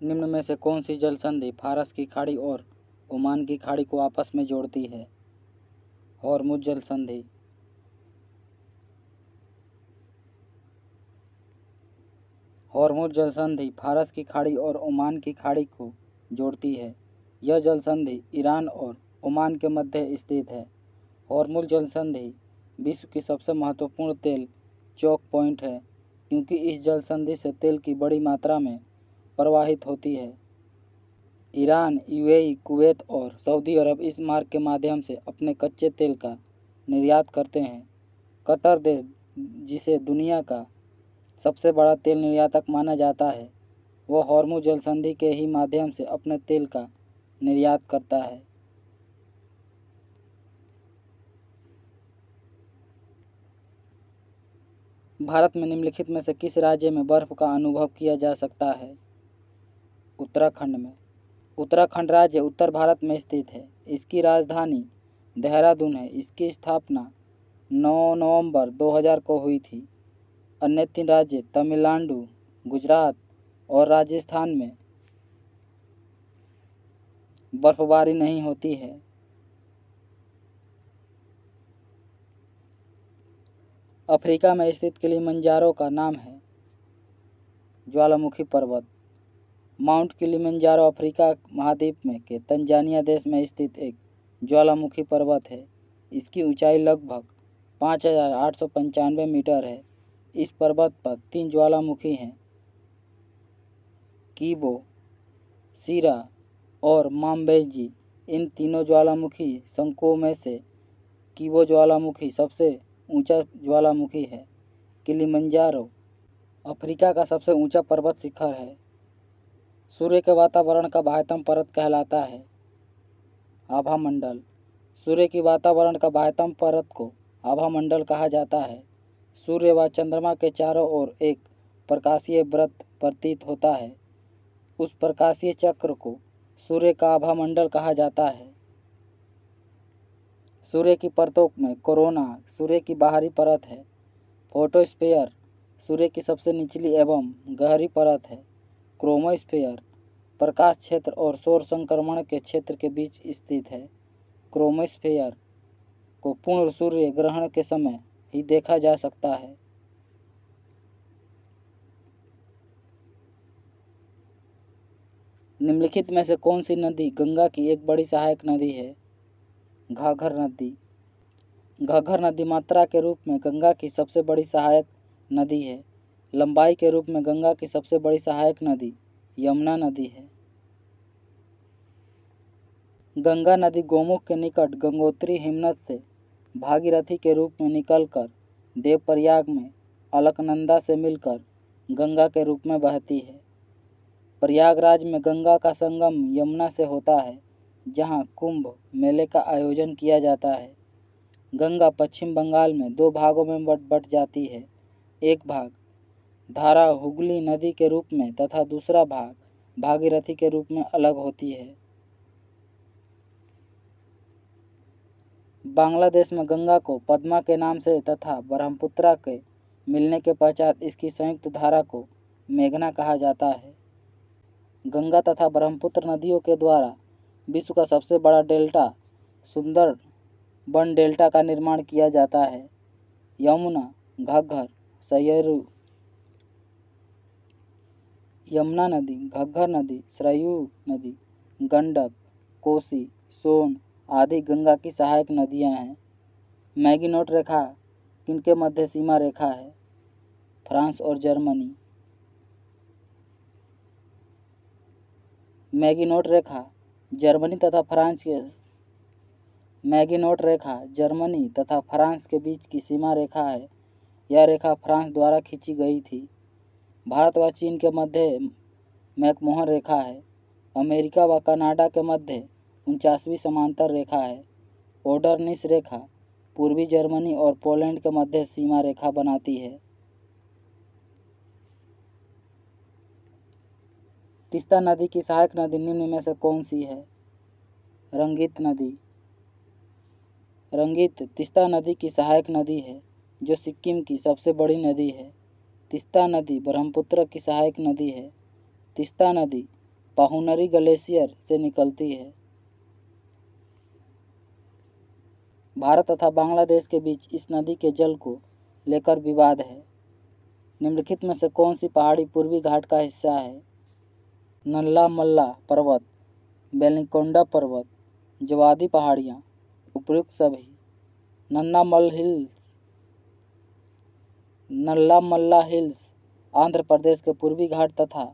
निम्न में से कौन सी जल संधि फारस की खाड़ी और ओमान की खाड़ी को आपस में जोड़ती है? हॉर्मुज जल संधि। हॉर्मुज जल संधि फारस की खाड़ी और ओमान की खाड़ी को जोड़ती है। यह जल संधि ईरान और ओमान के मध्य स्थित है। हॉर्मुज जल संधि विश्व की सबसे महत्वपूर्ण तेल चौक पॉइंट है, क्योंकि इस जल संधि से तेल की बड़ी मात्रा में प्रवाहित होती है। ईरान, यूएई, कुवैत और सऊदी अरब इस मार्ग के माध्यम से अपने कच्चे तेल का निर्यात करते हैं। कतर देश, जिसे दुनिया का सबसे बड़ा तेल निर्यातक माना जाता है, वह हॉर्मुज जल संधि के ही माध्यम से अपने तेल का निर्यात करता है। भारत में निम्नलिखित में से किस राज्य में बर्फ का अनुभव किया जा सकता है? उत्तराखंड में। उत्तराखंड राज्य उत्तर भारत में स्थित है। इसकी राजधानी देहरादून है। इसकी स्थापना 9 नवंबर 2000 को हुई थी। अन्य 3 राज्य तमिलनाडु, गुजरात और राजस्थान में बर्फबारी नहीं होती है। अफ्रीका में स्थित किलिमंजारो का नाम है ज्वालामुखी पर्वत। माउंट किलिमंजारो अफ्रीका महाद्वीप में के तंजानिया देश में स्थित एक ज्वालामुखी पर्वत है। इसकी ऊंचाई लगभग 5895 मीटर है। इस पर्वत पर 3 ज्वालामुखी हैं, कीबो, सीरा और माम्बेजी। इन तीनों ज्वालामुखी शंकुओं में से कीबो ज्वालामुखी सबसे ऊंचा ज्वालामुखी है। किलिमंजारो अफ्रीका का सबसे ऊंचा पर्वत शिखर है। सूर्य के वातावरण का बाह्यतम परत कहलाता है आभामंडल। सूर्य की वातावरण का बाह्यतम परत को आभामंडल कहा जाता है। सूर्य व चंद्रमा के चारों ओर एक प्रकाशीय वृत्त प्रतीत होता है। उस प्रकाशीय चक्र को सूर्य का आभामंडल कहा जाता है। सूर्य की परतों में कोरोना सूर्य की बाहरी परत है। फोटोस्फीयर सूर्य की सबसे निचली एवं गहरी परत है। क्रोमोस्फीयर प्रकाश क्षेत्र और सौर संक्रमण के क्षेत्र के बीच स्थित है। क्रोमोस्फीयर को पूर्ण सूर्य ग्रहण के समय ही देखा जा सकता है। निम्नलिखित में से कौन सी नदी गंगा की एक बड़ी सहायक नदी है? घाघर नदी। घाघर नदी मात्रा के रूप में गंगा की सबसे बड़ी सहायक नदी है। लंबाई के रूप में गंगा की सबसे बड़ी सहायक नदी यमुना नदी है। गंगा नदी गोमुख के निकट गंगोत्री हिमनद से भागीरथी के रूप में निकलकर देवप्रयाग में अलकनंदा से मिलकर गंगा के रूप में बहती है। प्रयागराज में गंगा का संगम यमुना से होता है, जहां कुंभ मेले का आयोजन किया जाता है। गंगा पश्चिम बंगाल में 2 भागों में बट जाती है। एक भाग धारा हुगली नदी के रूप में तथा दूसरा भाग भागीरथी के रूप में अलग होती है। बांग्लादेश में गंगा को पद्मा के नाम से तथा ब्रह्मपुत्रा के मिलने के पश्चात इसकी संयुक्त धारा को मेघना कहा जाता है। गंगा तथा ब्रह्मपुत्र नदियों के द्वारा विश्व का सबसे बड़ा डेल्टा सुंदरबन डेल्टा का निर्माण किया जाता है। यमुना, घग्गर, सरयू, यमुना नदी, घग्गर नदी, सरयू नदी, गंडक, कोसी, सोन आदि गंगा की सहायक नदियां हैं। मैगिनोट रेखा किनके मध्य सीमा रेखा है? फ्रांस और जर्मनी। मैगिनोट रेखा जर्मनी तथा फ्रांस के बीच की सीमा रेखा है। यह रेखा फ्रांस द्वारा खींची गई थी। भारत व चीन के मध्य मैकमोहन रेखा है। अमेरिका व कनाडा के मध्य 49वीं समांतर रेखा है। ओडरनिस रेखा पूर्वी जर्मनी और पोलैंड के मध्य सीमा रेखा बनाती है। तीस्ता नदी की सहायक नदी निम्न में से कौन सी है? रंगीत नदी। रंगीत तीस्ता नदी की सहायक नदी है, जो सिक्किम की सबसे बड़ी नदी है। तीस्ता नदी ब्रह्मपुत्र की सहायक नदी है। तीस्ता नदी पाहुनरी ग्लेशियर से निकलती है। भारत तथा बांग्लादेश के बीच इस नदी के जल को लेकर विवाद है। निम्नलिखित में से कौन सी पहाड़ी पूर्वी घाट का हिस्सा है? नल्ला मल्ला पर्वत, बेलिकोंडा पर्वत, जवादी पहाड़ियाँ, उपयुक्त सभी। नल्ला मल्ला हिल्स आंध्र प्रदेश के पूर्वी घाट तथा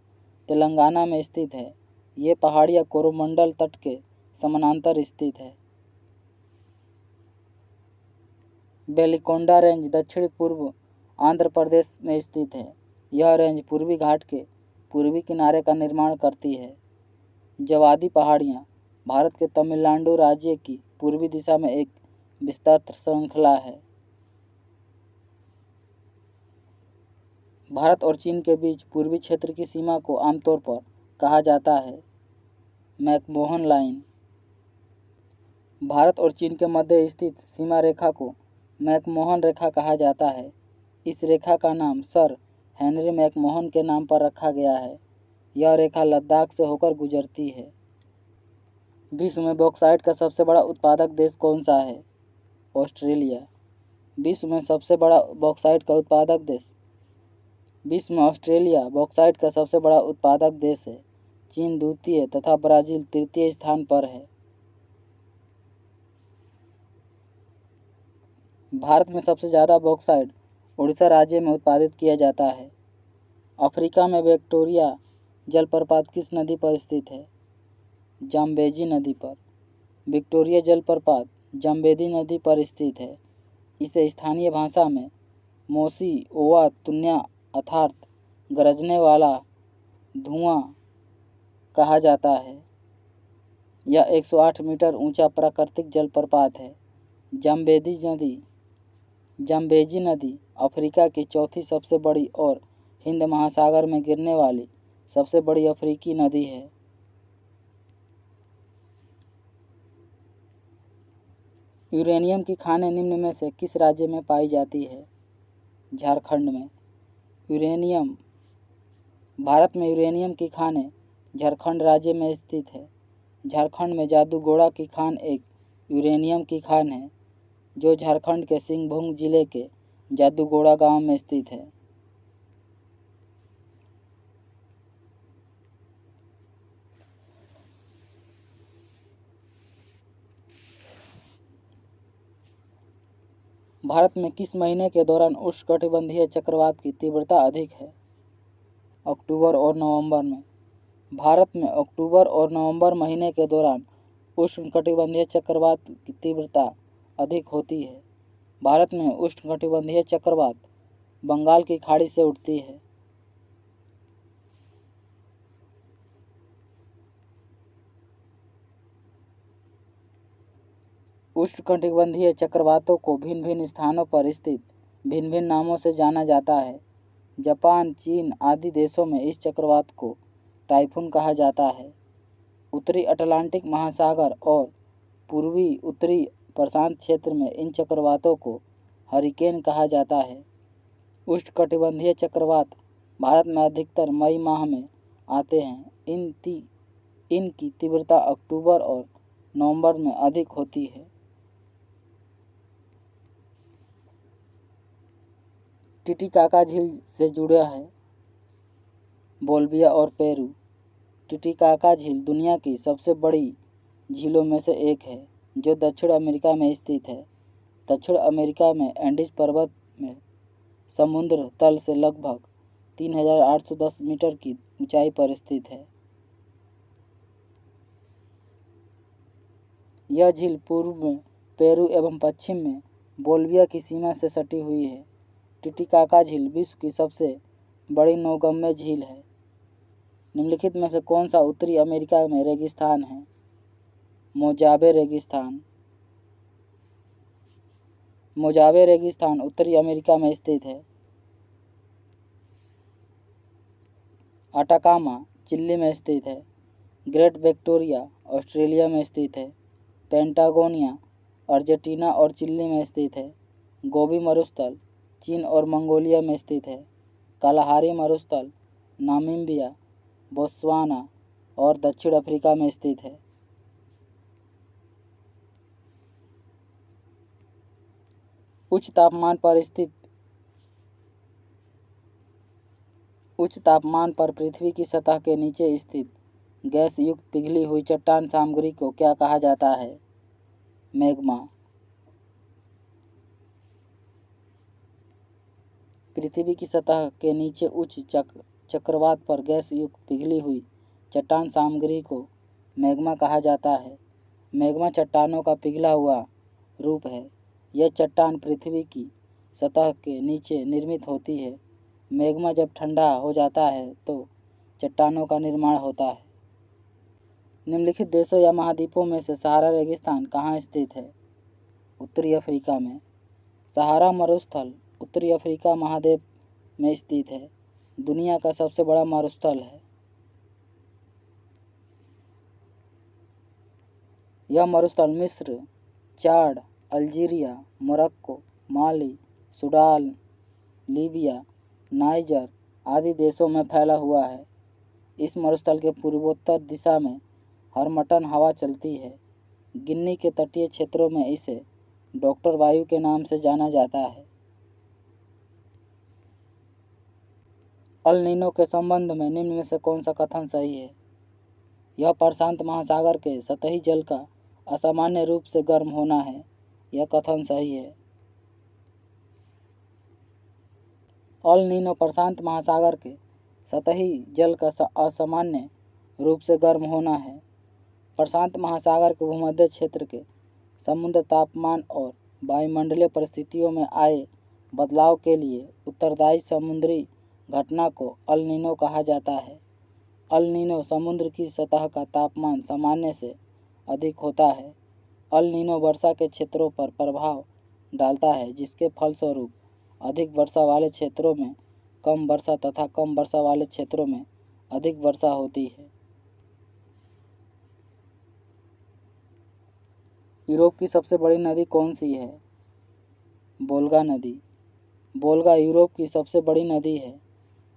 तेलंगाना में स्थित है। ये पहाड़ियाँ कोरोमंडल तट के समानांतर स्थित है। बेलिकोंडा रेंज दक्षिण पूर्व आंध्र प्रदेश में स्थित है। यह रेंज पूर्वी घाट के पूर्वी किनारे का निर्माण करती है। जवादी पहाड़ियाँ भारत के तमिलनाडु राज्य की पूर्वी दिशा में एक विस्तृत श्रृंखला है। भारत और चीन के बीच पूर्वी क्षेत्र की सीमा को आमतौर पर कहा जाता है मैकमोहन लाइन। भारत और चीन के मध्य स्थित सीमा रेखा को मैकमोहन रेखा कहा जाता है। इस रेखा का नाम सर हेनरी मैकमोहन के नाम पर रखा गया है। यह रेखा लद्दाख से होकर गुजरती है। विश्व में बॉक्साइट का सबसे बड़ा उत्पादक देश कौन सा है? ऑस्ट्रेलिया। विश्व में सबसे बड़ा बॉक्साइट का उत्पादक देश। विश्व में ऑस्ट्रेलिया बॉक्साइट का सबसे बड़ा उत्पादक देश है। चीन द्वितीय तथा ब्राज़ील तृतीय स्थान पर है। भारत में सबसे ज़्यादा बॉक्साइट उड़ीसा राज्य में उत्पादित किया जाता है। अफ्रीका में विक्टोरिया जलप्रपात किस नदी पर स्थित है? जाम्बेजी नदी पर। विक्टोरिया जलप्रपात जाम्बेजी नदी पर स्थित है। इसे स्थानीय भाषा में मोसी ओवा तुन्या अर्थात गरजने वाला धुआं कहा जाता है। यह 108 मीटर ऊंचा प्राकृतिक जलप्रपात है। जाम्बेजी नदी अफ्रीका की चौथी सबसे बड़ी और हिंद महासागर में गिरने वाली सबसे बड़ी अफ्रीकी नदी है। यूरेनियम की खानें निम्न में से किस राज्य में पाई जाती है? झारखंड में। भारत में यूरेनियम की खानें झारखंड राज्य में स्थित है। झारखंड में जादूगोड़ा की खान एक यूरेनियम की खान है जो झारखंड के सिंहभूम जिले के जादूगोड़ा गांव में स्थित है। भारत में किस महीने के दौरान उष्णकटिबंधीय चक्रवात की तीव्रता अधिक है? अक्टूबर और नवंबर में। भारत में अक्टूबर और नवंबर महीने के दौरान उष्णकटिबंधीय चक्रवात की तीव्रता अधिक होती है। भारत में उष्णकटिबंधीय चक्रवात बंगाल की खाड़ी से उठती है। उष्णकटिबंधीय चक्रवातों को भिन्न भिन्न स्थानों पर स्थित भिन्न भिन्न नामों से जाना जाता है। जापान, चीन आदि देशों में इस चक्रवात को टाइफून कहा जाता है। उत्तरी अटलांटिक महासागर और पूर्वी उत्तरी प्रशांत क्षेत्र में इन चक्रवातों को हरिकेन कहा जाता है। उष्णकटिबंधीय चक्रवात भारत में अधिकतर मई माह में आते हैं। इनकी तीव्रता अक्टूबर और नवंबर में अधिक होती है। टिटिकाका झील से जुड़ा है बोलिविया और पेरू। टिटिकाका झील दुनिया की सबसे बड़ी झीलों में से एक है जो दक्षिण अमेरिका में स्थित है। दक्षिण अमेरिका में एंडीज पर्वत में समुद्र तल से लगभग 3810 मीटर की ऊंचाई पर स्थित है। यह झील पूर्व में पेरू एवं पश्चिम में बोलिविया की सीमा से सटी हुई है। टिटिकाका झील विश्व की सबसे बड़ी नौगम्य झील है। निम्नलिखित में से कौन सा उत्तरी अमेरिका में रेगिस्तान है? मोजावे रेगिस्तान। मोजावे रेगिस्तान उत्तरी अमेरिका में स्थित है। अटाकामा चिली में स्थित है। ग्रेट विक्टोरिया ऑस्ट्रेलिया में स्थित है। पेंटागोनिया अर्जेंटीना और चिली में स्थित है। गोबी मरुस्थल चीन और मंगोलिया में स्थित है। कालाहारी मरुस्थल नामीबिया, बोत्सवाना और दक्षिण अफ्रीका में स्थित है। उच्च तापमान पर पृथ्वी की सतह के नीचे स्थित गैस युक्त पिघली हुई चट्टान सामग्री को क्या कहा जाता है? मैग्मा। पृथ्वी की सतह के नीचे उच्च चक्रवात पर गैस युक्त पिघली हुई चट्टान सामग्री को मैग्मा कहा जाता है। मैग्मा चट्टानों का पिघला हुआ रूप है। यह चट्टान पृथ्वी की सतह के नीचे निर्मित होती है। मैग्मा जब ठंडा हो जाता है तो चट्टानों का निर्माण होता है। निम्नलिखित देशों या महाद्वीपों में से सहारा रेगिस्तान कहाँ स्थित है? उत्तरी अफ्रीका में। सहारा मरुस्थल उत्तरी अफ्रीका महाद्वीप में स्थित है। दुनिया का सबसे बड़ा मरुस्थल है। यह मरुस्थल मिस्र, चाड, अल्जीरिया, मोरक्को, माली, सूडान, लीबिया, नाइजर आदि देशों में फैला हुआ है। इस मरुस्थल के पूर्वोत्तर दिशा में हरमटन हवा चलती है। गिनी के तटीय क्षेत्रों में इसे डॉक्टर वायु के नाम से जाना जाता है। अल नीनो के संबंध में निम्न में से कौन सा कथन सही है? यह प्रशांत महासागर के सतही जल का असामान्य रूप से गर्म होना है। यह कथन सही है। अल नीनो प्रशांत महासागर के सतही जल का असामान्य रूप से गर्म होना है। प्रशांत महासागर के भूमध्य क्षेत्र के समुद्र तापमान और वायुमंडलीय परिस्थितियों में आए बदलाव के लिए उत्तरदायी समुद्री घटना को अल नीनो कहा जाता है। अल नीनो समुद्र की सतह का तापमान सामान्य से अधिक होता है। अल नीनो वर्षा के क्षेत्रों पर प्रभाव डालता है, जिसके फलस्वरूप अधिक वर्षा वाले क्षेत्रों में कम वर्षा तथा कम वर्षा वाले क्षेत्रों में अधिक वर्षा होती है। यूरोप की सबसे बड़ी नदी कौन सी है? वोल्गा नदी। वोल्गा यूरोप की सबसे बड़ी नदी है।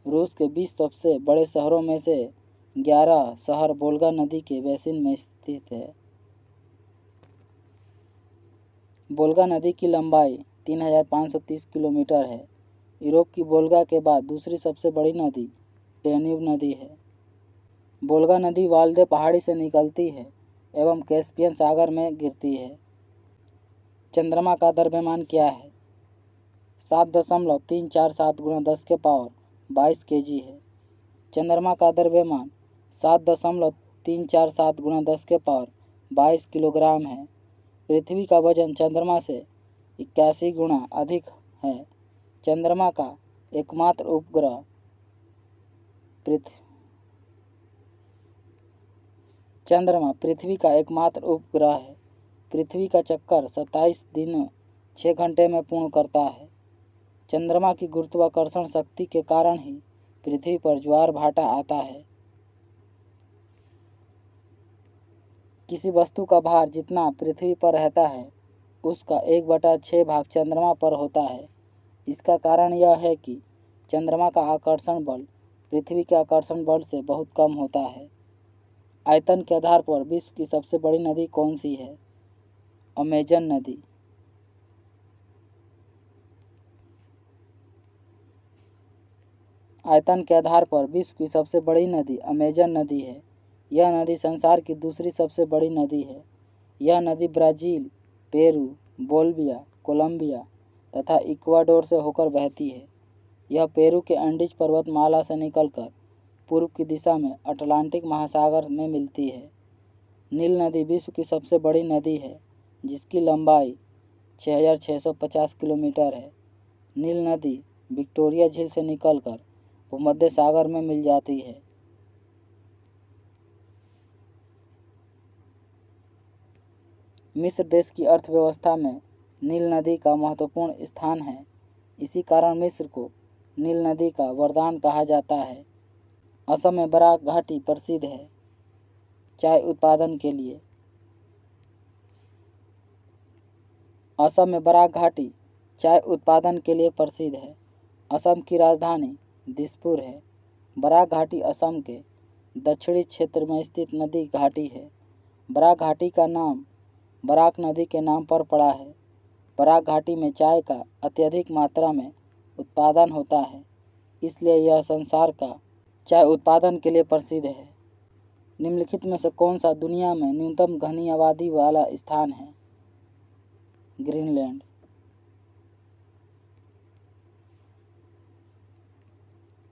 रूस के 20 सबसे बड़े शहरों में से 11 शहर वोल्गा नदी के बेसिन में स्थित है। वोल्गा नदी की लंबाई 3530 किलोमीटर है। यूरोप की वोल्गा के बाद दूसरी सबसे बड़ी नदी डेन्यूब नदी है। वोल्गा नदी वाल्दे पहाड़ी से निकलती है एवं कैस्पियन सागर में गिरती है। चंद्रमा का द्रव्यमान क्या है? 7.347 गुणा 10 के पावर 22 kg है। चंद्रमा का द्रव्यमान 7.347 गुणा 10 के पावर 22 किलोग्राम है। पृथ्वी का वजन चंद्रमा से 81 गुणा अधिक है। चंद्रमा का एकमात्र उपग्रह चंद्रमा पृथ्वी का एकमात्र उपग्रह है। पृथ्वी का चक्कर 27 दिन 6 घंटे में पूर्ण करता है। चंद्रमा की गुरुत्वाकर्षण शक्ति के कारण ही पृथ्वी पर ज्वार भाटा आता है। किसी वस्तु का भार जितना पृथ्वी पर रहता है उसका 1/6 भाग चंद्रमा पर होता है। इसका कारण यह है कि चंद्रमा का आकर्षण बल पृथ्वी के आकर्षण बल से बहुत कम होता है। आयतन के आधार पर विश्व की सबसे बड़ी नदी कौन सी है? अमेजन नदी। आयतन के आधार पर विश्व की सबसे बड़ी नदी अमेजन नदी है। यह नदी संसार की दूसरी सबसे बड़ी नदी है। यह नदी ब्राज़ील, पेरू, बोलिविया, कोलंबिया तथा इक्वाडोर से होकर बहती है। यह पेरू के एंडीज पर्वतमाला से निकलकर पूर्व की दिशा में अटलांटिक महासागर में मिलती है। नील नदी विश्व की सबसे बड़ी नदी है, जिसकी लंबाई 6650 किलोमीटर है। नील नदी विक्टोरिया झील से निकलकर भूमध्य सागर में मिल जाती है। मिस्र देश की अर्थव्यवस्था में नील नदी का महत्वपूर्ण स्थान है। इसी कारण मिस्र को नील नदी का वरदान कहा जाता है। असम में बराक घाटी प्रसिद्ध है चाय उत्पादन के लिए। असम में बराक घाटी चाय उत्पादन के लिए प्रसिद्ध है। असम की राजधानी दिसपुर है। बराक घाटी असम के दक्षिणी क्षेत्र में स्थित नदी घाटी है। बराक घाटी का नाम बराक नदी के नाम पर पड़ा है। बराक घाटी में चाय का अत्यधिक मात्रा में उत्पादन होता है, इसलिए यह संसार का चाय उत्पादन के लिए प्रसिद्ध है। निम्नलिखित में से कौन सा दुनिया में न्यूनतम घनी आबादी वाला स्थान है? ग्रीनलैंड।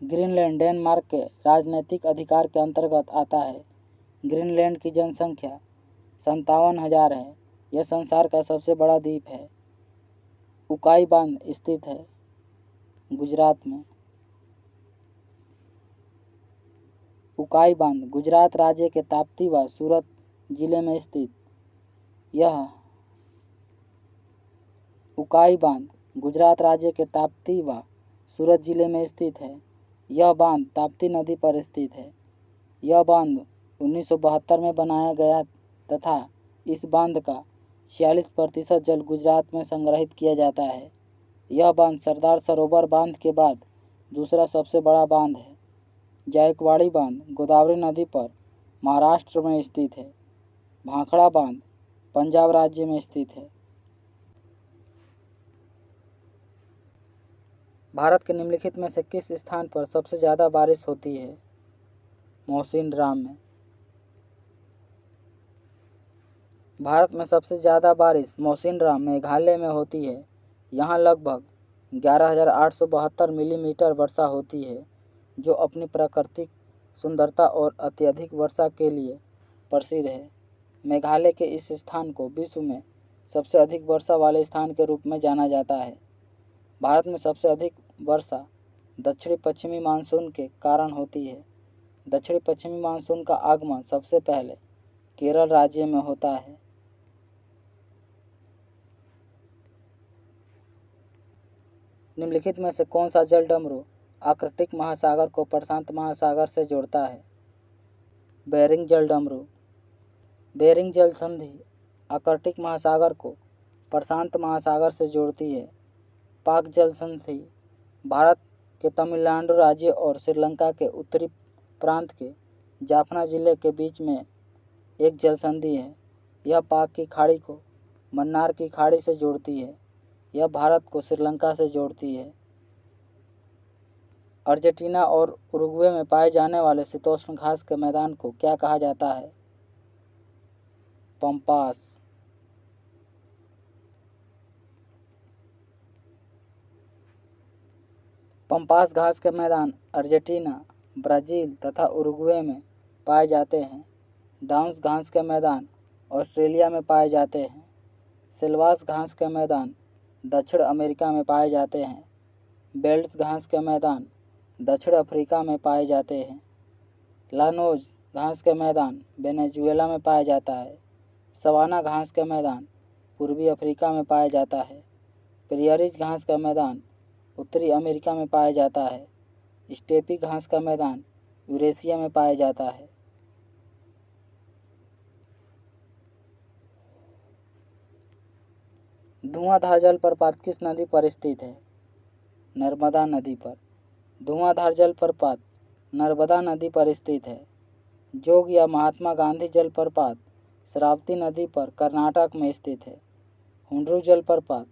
ग्रीनलैंड डेनमार्क के राजनीतिक अधिकार के अंतर्गत आता है। ग्रीनलैंड की जनसंख्या 57,000 है। यह संसार का सबसे बड़ा द्वीप है। उकाई बांध स्थित है गुजरात में। उकाई बांध गुजरात राज्य के ताप्ती व सूरत जिले में स्थित यह उकाई बांध गुजरात राज्य के ताप्ती व सूरत जिले में स्थित है। यह बांध ताप्ती नदी पर स्थित है। यह बांध 1972 में बनाया गया तथा इस बांध का 46% जल गुजरात में संग्रहित किया जाता है। यह बांध सरदार सरोवर बांध के बाद दूसरा सबसे बड़ा बांध है। जायकवाड़ी बांध गोदावरी नदी पर महाराष्ट्र में स्थित है। भाखड़ा बांध पंजाब राज्य में स्थित है। भारत के निम्नलिखित में से किस स्थान पर सबसे ज़्यादा बारिश होती है? मौसिनराम में। भारत में सबसे ज़्यादा बारिश मौसिनराम मेघालय में होती है। यहाँ लगभग 11,872 मिलीमीटर वर्षा होती है, जो अपनी प्राकृतिक सुंदरता और अत्यधिक वर्षा के लिए प्रसिद्ध है। मेघालय के इस स्थान को विश्व में सबसे अधिक वर्षा वाले स्थान के रूप में जाना जाता है। भारत में सबसे अधिक वर्षा दक्षिणी पश्चिमी मानसून के कारण होती है। दक्षिणी पश्चिमी मानसून का आगमन सबसे पहले केरल राज्य में होता है। निम्नलिखित में से कौन सा जल डमरू आर्कटिक महासागर को प्रशांत महासागर से जोड़ता है? बेरिंग जल डमरू। बेरिंग जल संधि आर्कटिक महासागर को प्रशांत महासागर से जोड़ती है। पाक जल संधि भारत के तमिलनाडु राज्य और श्रीलंका के उत्तरी प्रांत के जाफना जिले के बीच में एक जल संधि है। यह पाक की खाड़ी को मन्नार की खाड़ी से जोड़ती है। यह भारत को श्रीलंका से जोड़ती है। अर्जेंटीना और उरुग्वे में पाए जाने वाले शीतोष्ण घास के मैदान को क्या कहा जाता है? पंपास। पंपास घास के मैदान अर्जेंटीना, ब्राज़ील तथा उरुग्वे में पाए जाते हैं। डाउन्स घास के मैदान ऑस्ट्रेलिया में पाए जाते हैं। सिल्वास घास के मैदान दक्षिण अमेरिका में पाए जाते हैं। बेल्ट्स घास के मैदान दक्षिण अफ्रीका में पाए जाते हैं। लानोज घास के मैदान वेनेजुएला में पाया जाता है। सवाना घास के मैदान पूर्वी अफ्रीका में पाया जाता है। प्रियरीज घास का मैदान उत्तरी अमेरिका में पाया जाता है। स्टेपी घास का मैदान यूरेशिया में पाया जाता है। धुआंधार जलप्रपात किस नदी पर स्थित है? नर्मदा नदी पर। धुआंधार जलप्रपात नर्मदा नदी पर स्थित है। जोग या महात्मा गांधी जलप्रपात शरावती नदी पर कर्नाटक में स्थित है। हुंड्रू जलप्रपात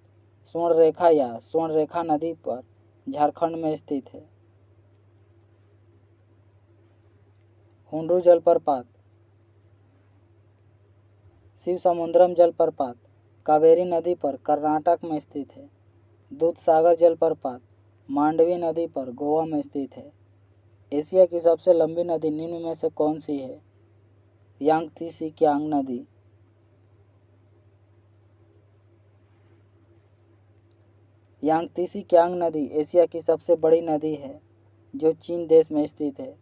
स्वर्णरेखा या स्वर्णरेखा नदी पर झारखंड में स्थित है। हुंड्रू जलप्रपात शिवसमुद्रम जलप्रपात कावेरी नदी पर कर्नाटक में स्थित है। दूधसागर जलप्रपात मांडवी नदी पर गोवा में स्थित है। एशिया की सबसे लंबी नदी निम्न में से कौन सी है? यांगत्से कियांग नदी। यांगत्से कियांग नदी एशिया की सबसे बड़ी नदी है, जो चीन देश में स्थित है।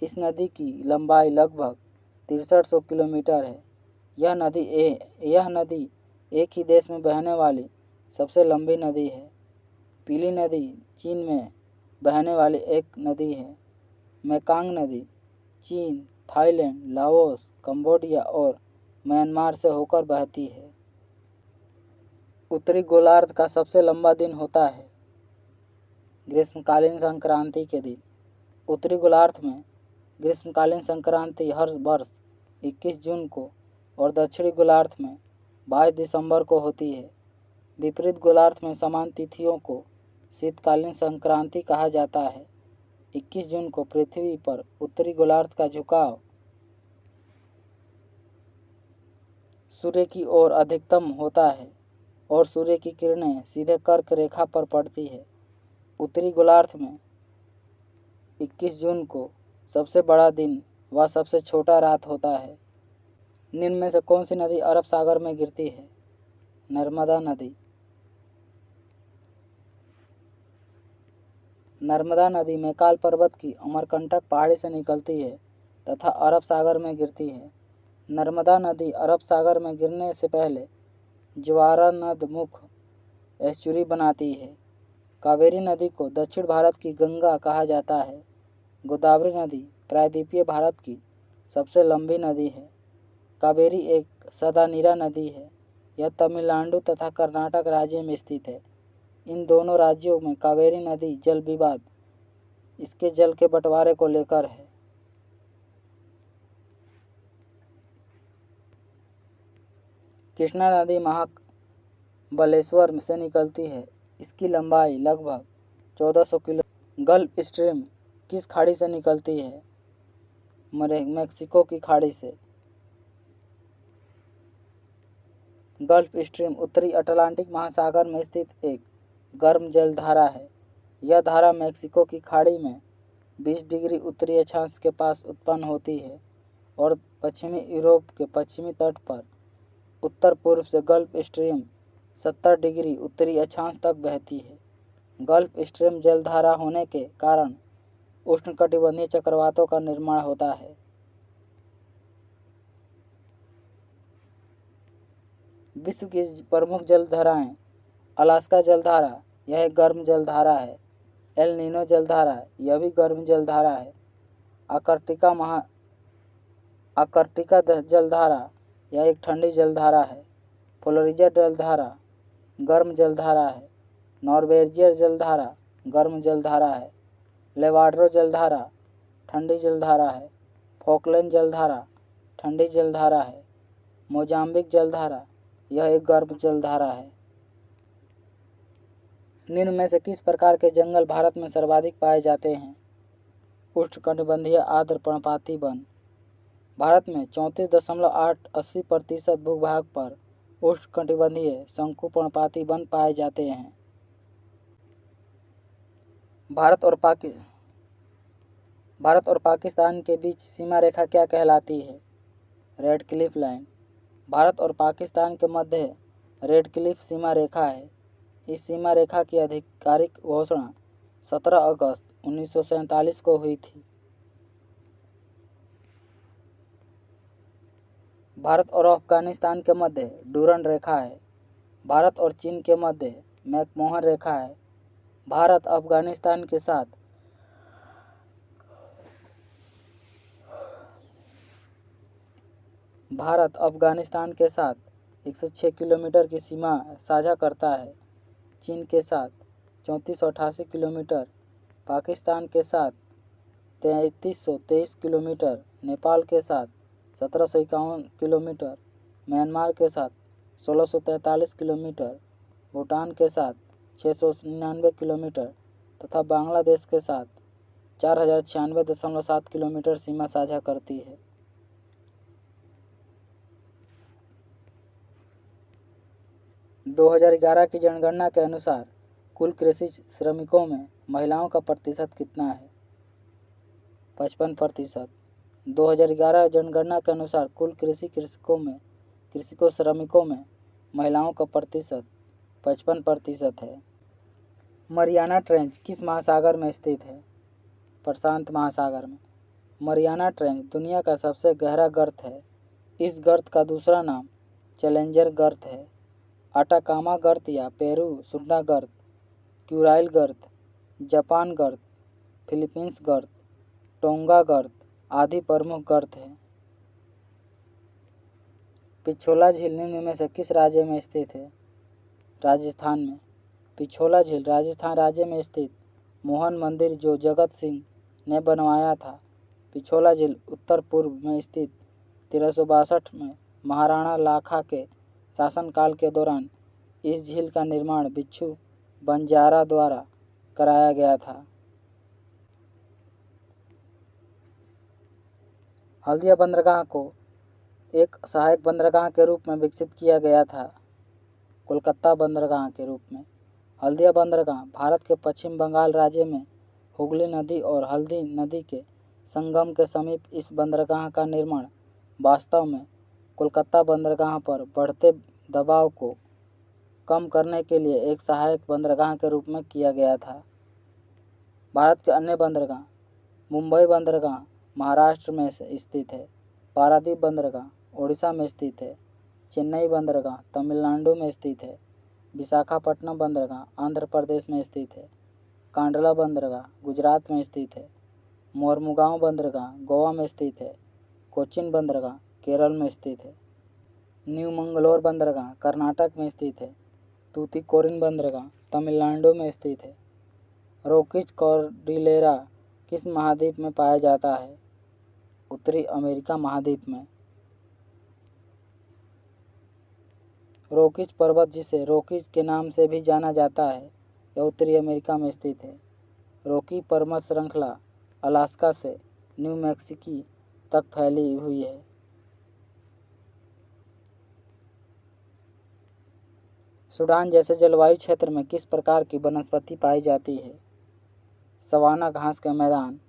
इस नदी की लंबाई लगभग 6300 किलोमीटर है। यह नदी एक ही देश में बहने वाली सबसे लंबी नदी है। पीली नदी चीन में बहने वाली एक नदी है। मेकांग नदी चीन, थाईलैंड, लाओस, कंबोडिया और म्यांमार से होकर बहती है। उत्तरी गोलार्ध का सबसे लंबा दिन होता है ग्रीष्मकालीन संक्रांति के दिन। उत्तरी गोलार्ध में ग्रीष्मकालीन संक्रांति हर वर्ष 21 जून को और दक्षिणी गोलार्ध में 22 दिसंबर को होती है। विपरीत गोलार्ध में समान तिथियों को शीतकालीन संक्रांति कहा जाता है। 21 जून को पृथ्वी पर उत्तरी गोलार्ध का झुकाव सूर्य की ओर अधिकतम होता है और सूर्य की किरणें सीधे कर्क रेखा पर पड़ती है। उत्तरी गोलार्ध में 21 जून को सबसे बड़ा दिन व सबसे छोटा रात होता है। निम्न में से कौन सी नदी अरब सागर में गिरती है? नर्मदा नदी। नर्मदा नदी मैकाल पर्वत की अमरकंटक पहाड़ी से निकलती है तथा अरब सागर में गिरती है। नर्मदा नदी अरब सागर में गिरने से पहले ज्वारनदमुख एस्चुरी बनाती है। कावेरी नदी को दक्षिण भारत की गंगा कहा जाता है। गोदावरी नदी प्रायद्वीपीय भारत की सबसे लंबी नदी है। कावेरी एक सदानीरा नदी है। यह तमिलनाडु तथा कर्नाटक राज्य में स्थित है। इन दोनों राज्यों में कावेरी नदी जल विवाद इसके जल के बंटवारे को लेकर है। कृष्णा नदी महाबलेश्वर से निकलती है। इसकी लंबाई लगभग 1400 किलो। गल्फ स्ट्रीम किस खाड़ी से निकलती है? मैक्सिको की खाड़ी से। गल्फ स्ट्रीम उत्तरी अटलांटिक महासागर में स्थित एक गर्म जलधारा है। यह धारा मैक्सिको की खाड़ी में 20 डिग्री उत्तरी अक्षांश के पास उत्पन्न होती है और पश्चिमी यूरोप के पश्चिमी तट पर उत्तर पूर्व से गल्फ स्ट्रीम 70 डिग्री उत्तरी अक्षांश तक बहती है। गल्फ स्ट्रीम जलधारा होने के कारण उष्णकटिबंधीय चक्रवातों का निर्माण होता है। विश्व की प्रमुख जलधाराएं: अलास्का जलधारा, यह एक गर्म जलधारा है। एल नीनो जलधारा, यह भी गर्म जलधारा है। आर्कटिका जलधारा, यह एक ठंडी जलधारा है। फ्लोरिडा जलधारा गर्म जलधारा है। नॉर्वेजियन जलधारा गर्म जलधारा है। लेवाड्रो जलधारा ठंडी जलधारा है। फॉकलैंड जलधारा ठंडी जलधारा है। मोजाम्बिक जलधारा, यह एक गर्म जलधारा है। निम्न में से किस प्रकार के जंगल भारत में सर्वाधिक पाए जाते हैं? उष्णकटिबंधीय आर्द्र पर्णपाती वन। भारत में 34.880% भूभाग पर उष्णकटिबंधीय शंकु पर्णपाती वन पाए जाते हैं। भारत और पाकिस्तान के बीच सीमा रेखा क्या कहलाती है? Red Cliff line. भारत और पाकिस्तान के मध्य रेड क्लिफ सीमा रेखा है। इस सीमा रेखा की आधिकारिक घोषणा 17 अगस्त 1947 को हुई थी। भारत और अफगानिस्तान के मध्य डूरन रेखा है। भारत और चीन के मध्य मैकमोहन रेखा है। भारत अफगानिस्तान के साथ 106 किलोमीटर की सीमा साझा करता है। चीन के साथ 3488 किलोमीटर, पाकिस्तान के साथ 3323 किलोमीटर, नेपाल के साथ 1751 किलोमीटर, म्यांमार के साथ 1643 किलोमीटर, भूटान के साथ 699 किलोमीटर तथा बांग्लादेश के साथ 4096.7 किलोमीटर सीमा साझा करती है। - 2011 की जनगणना के अनुसार कुल कृषि श्रमिकों में महिलाओं का प्रतिशत कितना है? 55%। 2011 जनगणना के अनुसार कुल कृषि श्रमिकों में महिलाओं का प्रतिशत 55% है। मरियाना ट्रेंच किस महासागर में स्थित है? प्रशांत महासागर में। मरियाना ट्रेंच दुनिया का सबसे गहरा गर्त है। इस गर्त का दूसरा नाम चैलेंजर गर्त है। अटाकामा गर्त या पेरू सुंडा गर्त, क्यूराइल गर्त, जापान गर्त, फिलीपींस गर्त, टोंगा गर्त आदि प्रमुख गर्त हैं। पिछोला झील निम्न में से किस राज्य में स्थित है? राजस्थान में। पिछोला झील राजस्थान राज्य में स्थित मोहन मंदिर जो जगत सिंह ने बनवाया था पिछोला झील उत्तर पूर्व में स्थित 1362 में महाराणा लाखा के शासनकाल के दौरान इस झील का निर्माण बिच्छू बंजारा द्वारा कराया गया था। हल्दिया बंदरगाह को एक सहायक बंदरगाह के रूप में विकसित किया गया था, कोलकाता बंदरगाह के रूप में। हल्दिया बंदरगाह भारत के पश्चिम बंगाल राज्य में हुगली नदी और हल्दी नदी के संगम के समीप इस बंदरगाह का निर्माण वास्तव में कोलकाता बंदरगाह पर बढ़ते दबाव को कम करने के लिए एक सहायक बंदरगाह के रूप में किया गया था। भारत के अन्य बंदरगाह: मुंबई बंदरगाह महाराष्ट्र में स्थित है, पारादीप बंदरगाह ओडिशा में स्थित है, चेन्नई बंदरगाह तमिलनाडु में स्थित है, विशाखापट्टनम बंदरगाह आंध्र प्रदेश में स्थित है, कांडला बंदरगाह गुजरात में स्थित है, मोरमुगांव बंदरगाह गोवा में स्थित है, कोचिन बंदरगाह केरल में स्थित है, न्यू मंगलोर बंदरगाह कर्नाटक में स्थित है, तूतीकोरिन बंदरगाह तमिलनाडु में स्थित है। रॉकीज कॉर्डिलेरा किस महाद्वीप में पाया जाता है? उत्तरी अमेरिका महाद्वीप में। रॉकीज पर्वत, जिसे रॉकीज के नाम से भी जाना जाता है, यह उत्तरी अमेरिका में स्थित है। रॉकी पर्वत श्रृंखला अलास्का से न्यू मैक्सिको तक फैली हुई है। सूडान जैसे जलवायु क्षेत्र में किस प्रकार की वनस्पति पाई जाती है? सवाना घास के मैदान।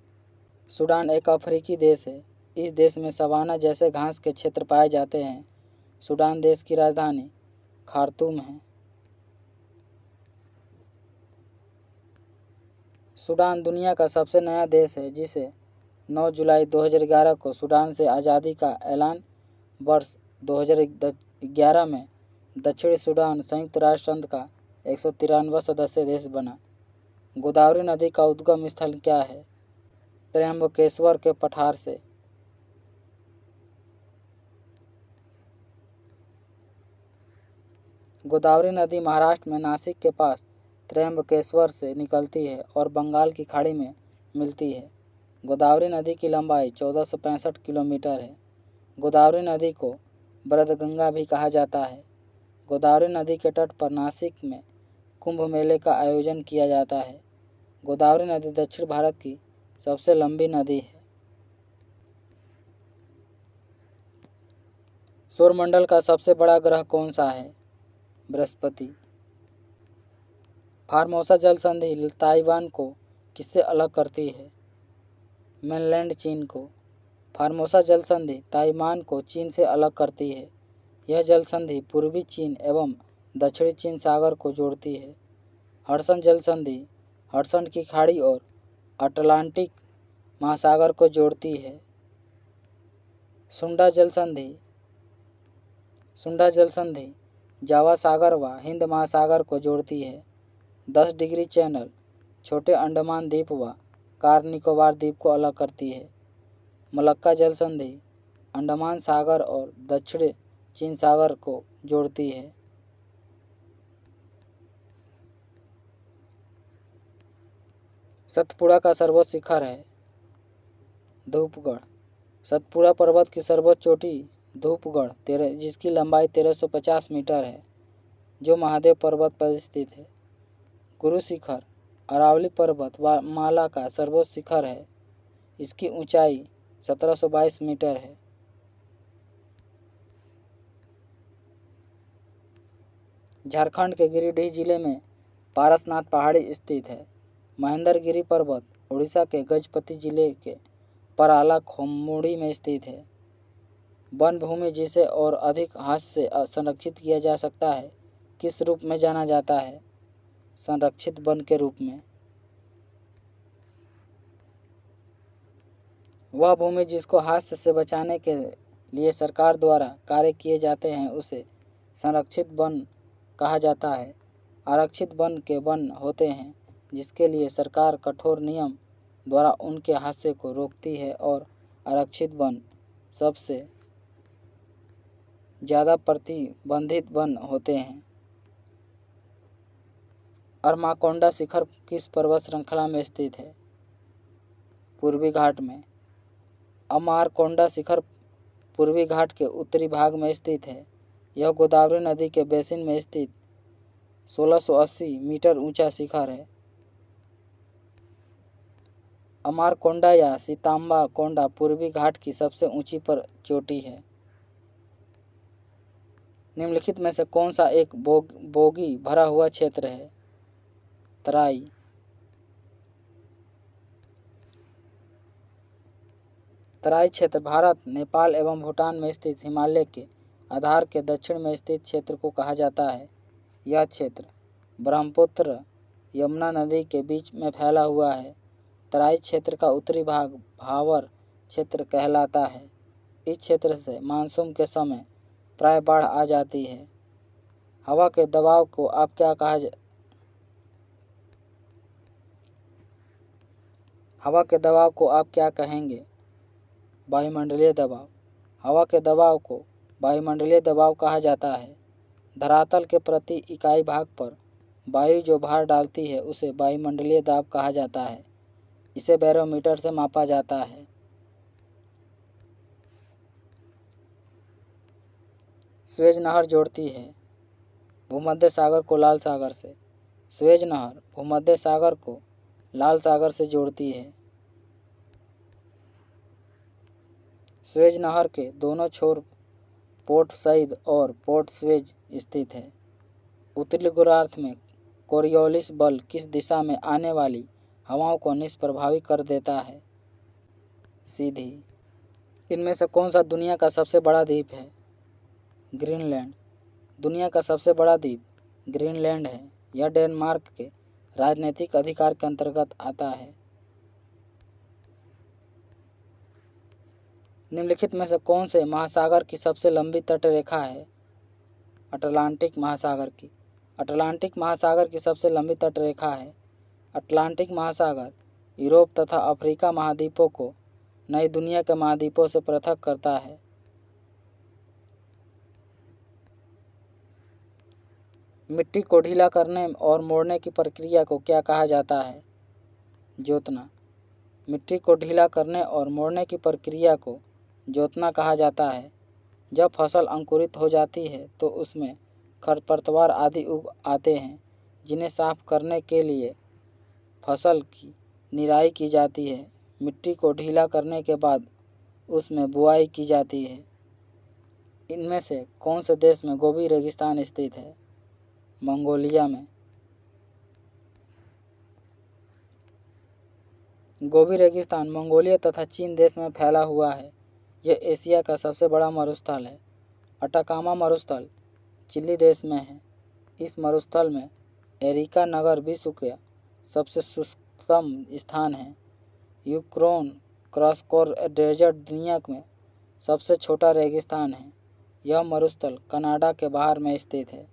सूडान एक अफ्रीकी देश है। इस देश में सवाना जैसे घास के क्षेत्र पाए जाते हैं। सूडान देश की राजधानी खार्तूम है। सूडान दुनिया का सबसे नया देश है, जिसे 9 जुलाई 2011 को सूडान से आज़ादी का ऐलान वर्ष 2011 में दक्षिणी सूडान संयुक्त राष्ट्र संघ का 193वां सदस्य देश बना। गोदावरी नदी का उद्गम स्थल क्या है? त्र्यंबकेश्वर के पठार से। गोदावरी नदी महाराष्ट्र में नासिक के पास त्र्यंबकेश्वर से निकलती है और बंगाल की खाड़ी में मिलती है। गोदावरी नदी की लंबाई 1465 किलोमीटर है। गोदावरी नदी को ब्रजगंगा भी कहा जाता है। गोदावरी नदी के तट पर नासिक में कुंभ मेले का आयोजन किया जाता है। गोदावरी नदी दक्षिण भारत की सबसे लंबी नदी है। सौरमंडल का सबसे बड़ा ग्रह कौन सा है? बृहस्पति। फार्मोसा जल संधि ताइवान को किससे अलग करती है? मेनलैंड चीन को। फार्मोसा जल संधि ताइवान को चीन से अलग करती है। यह जल संधि पूर्वी चीन एवं दक्षिणी चीन सागर को जोड़ती है। हडसन जल संधि हडसन की खाड़ी और अटलांटिक महासागर को जोड़ती है। सुंडा जल संधि जावा सागर व हिंद महासागर को जोड़ती है। 10 डिग्री चैनल छोटे अंडमान द्वीप व कार निकोबार द्वीप को अलग करती है। मलक्का जल संधि अंडमान सागर और दक्षिण चीन सागर को जोड़ती है। सतपुड़ा का सर्वोच्च शिखर है धूपगढ़। सतपुड़ा पर्वत की सर्वोच्च चोटी धूपगढ़ जिसकी लंबाई 1350 मीटर है, जो महादेव पर्वत पर स्थित है। गुरु शिखर अरावली पर्वत माला का सर्वोच्च शिखर है। इसकी ऊंचाई 1722 मीटर है। झारखंड के गिरिडीह जिले में पारसनाथ पहाड़ी स्थित है। महेंद्रगिरी पर्वत उड़ीसा के गजपति जिले के पराला खोमुड़ी में स्थित है। वन भूमि जिसे और अधिक हास्य से संरक्षित किया जा सकता है, किस रूप में जाना जाता है? संरक्षित वन के रूप में। वह भूमि जिसको हास्य से बचाने के लिए सरकार द्वारा कार्य किए जाते हैं, उसे संरक्षित वन कहा जाता है। आरक्षित वन के वन होते हैं जिसके लिए सरकार कठोर नियम द्वारा उनके हास्य को रोकती है, और आरक्षित वन सबसे ज़्यादा प्रतिबंधित वन होते हैं। अरमाकोंडा शिखर किस पर्वत श्रृंखला में स्थित है? पूर्वी घाट में। अमारकोंडा शिखर पूर्वी घाट के उत्तरी भाग में स्थित है। यह गोदावरी नदी के बेसिन में स्थित 1680 मीटर ऊंचा शिखर है। अमारकोंडा या सीताम्बा कोंडा पूर्वी घाट की सबसे ऊंची पर चोटी है। निम्नलिखित में से कौन सा एक बोगी भरा हुआ क्षेत्र है? तराई। तराई क्षेत्र भारत, नेपाल एवं भूटान में स्थित हिमालय के आधार के दक्षिण में स्थित क्षेत्र को कहा जाता है। यह क्षेत्र ब्रह्मपुत्र यमुना नदी के बीच में फैला हुआ है। तराई क्षेत्र का उत्तरी भाग भावर क्षेत्र कहलाता है। इस क्षेत्र से मानसून के समय प्राय बाढ़ आ जाती है। हवा के दबाव को आप क्या हवा के दबाव को आप क्या कहेंगे? वायुमंडलीय दबाव। हवा के दबाव को वायुमंडलीय दबाव कहा जाता है। धरातल के प्रति इकाई भाग पर वायु जो भार डालती है उसे वायुमंडलीय दाब कहा जाता है। इसे बैरोमीटर से मापा जाता है। स्वेज नहर जोड़ती है भूमध्य सागर को लाल सागर से। स्वेज नहर भूमध्य सागर को लाल सागर से जोड़ती है। स्वेज नहर के दोनों छोर पोर्ट सईद और पोर्ट स्वेज स्थित है। उत्तरी गोलार्ध में कोरियोलिस बल किस दिशा में आने वाली हवाओं को निष्प्रभावी कर देता है? सीधी। इनमें से कौन सा दुनिया का सबसे बड़ा द्वीप है? ग्रीनलैंड। दुनिया का सबसे बड़ा द्वीप ग्रीनलैंड है। यह डेनमार्क के राजनीतिक अधिकार के अंतर्गत आता है। निम्नलिखित में से कौन से महासागर की सबसे लंबी तटरेखा है? अटलांटिक महासागर की। अटलांटिक महासागर की सबसे लंबी तटरेखा है। अटलांटिक महासागर यूरोप तथा अफ्रीका महाद्वीपों को नई दुनिया के महाद्वीपों से पृथक करता है। मिट्टी को ढीला करने और मोड़ने की प्रक्रिया को क्या कहा जाता है? जोतना। मिट्टी को ढीला करने और मोड़ने की प्रक्रिया को जोतना कहा जाता है। जब फसल अंकुरित हो जाती है तो उसमें खरपतवार आदि उग आते हैं, जिन्हें साफ करने के लिए फसल की निराई की जाती है। मिट्टी को ढीला करने के बाद उसमें बुआई की जाती है। इनमें से कौन से देश में गोबी रेगिस्तान स्थित है? मंगोलिया में। गोबी रेगिस्तान मंगोलिया तथा चीन देश में फैला हुआ है। यह एशिया का सबसे बड़ा मरुस्थल है। अटाकामा मरुस्थल चिली देश में है। इस मरुस्थल में एरिका नगर विश्व का सबसे शुष्कतम स्थान है। यूक्रेन क्रॉसकोर डेजर्ट दुनिया में सबसे छोटा रेगिस्तान है। यह मरुस्थल कनाडा के बाहर में स्थित है।